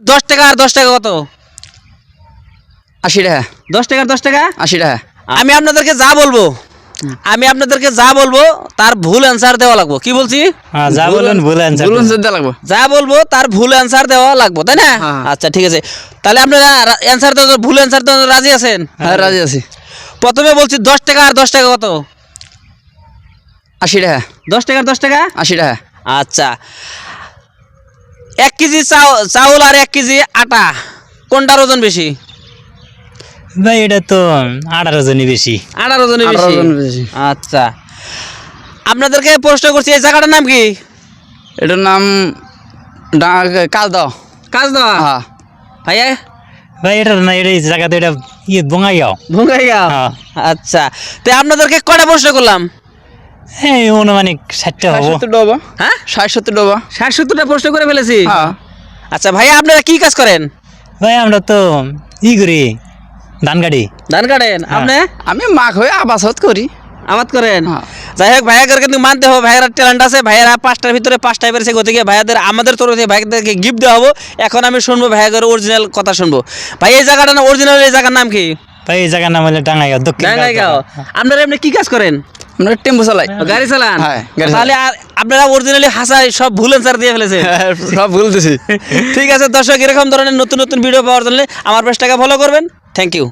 10 টাকা আর 10 টাকা কত? 80 টাকা। 10 টাকা আর 10 টাকা? 80 টাকা। আমি আপনাদেরকে যা বলবো তার ভুল অ্যান্সার দেওয়া লাগবে। কি বলছি? হ্যাঁ, যা বলবেন ভুল অ্যানসার ভুল answer দেওয়া লাগবে। যা বলবো তার ভুল অ্যান্সার দেওয়া লাগবে, তাই না? হ্যাঁ। আচ্ছা ঠিক আছে, তাহলে আপনারা অ্যান্সার দেওয়া ভুল অ্যান্সার দেওয়া রাজি আছেন? হ্যাঁ, রাজি আছি। প্রথমে বলছি 10 টাকা আর 10 টাকা কত? 80 টাকা। 10 টাকা আর 10 টাকা? 80 টাকা। আচ্ছা, 1 কেজি চাউল আর 1 কেজি আটা কোনটার ওজন বেশি? ভাই এটা তো 18 জনই বেশি। আটার ওজনে 18 বেশি। জন বেশি। আচ্ছা, আপনাদেরকে প্রশ্ন করছি, এই জায়গাটার নাম কি? এটার নাম কালদাও। কাজ দেওয়া হ্যাঁ। ভাইয়া? ভাই এটা না, এটা এই জায়গাতে এটা বঙ্গাইগাঁও। ভঙ্গাইগাঁও। হ্যাঁ। আচ্ছা, তো আপনাদেরকে কয়টা প্রশ্ন করলাম? এই অনুমানিক 60টা হবো। 60-70 ডবা। হ্যাঁ, 60-70 ডবা। 60-70টা প্রশ্ন করে ফেলেছি। হ্যাঁ। আচ্ছা ভাইয়া, আপনারা কি কাজ করেন? ভাই আমরা তো করি ধান গাড়ি। ধান কাটেন? হ্যাঁ। আপনি আমি মাখ হয়ে আবাসত করি। আবাদ করেন? হ্যাঁ। যাই হোক, ভাইয়াকে কিন্তু মানতে হবে, ভাইয়ারা ট্যালেন্ট আছে। ভাইয়ারা 5টার ভিতরে 5টাই পেরেছে, গতিকে ভাইয়াদের আমাদের তরফ থেকে ভাইয়াদেরকে গিফট দেওয়া হবো। এখন আমি শুনবো ভাইয়াদের অরিজিনাল কথা শুনবো। ভাই এই জায়গাটা না, অরিজিনাল এই জায়গার নাম কি? ভাই এই জায়গার নাম হলো ডাঙ্গাইগাঁও, দক্ষিণ ডাঙ্গাইগাঁও। আপনারা এমনি কি কাজ করেন? আমরা টেম্পো চালাই। গাড়ি চালান? হ্যাঁ, গাড়ি চালাই। তাহলে আপনারা অরিজিনালি হাসায় সব ভুল অ্যান্সার দিয়ে ফেলেছে। সব বলতেছি। ঠিক আছে দর্শক, এরকম ধরনের নতুন নতুন ভিডিও পাওয়ার জন্য আমার পেজটাকে ফলো করবেন। Thank you.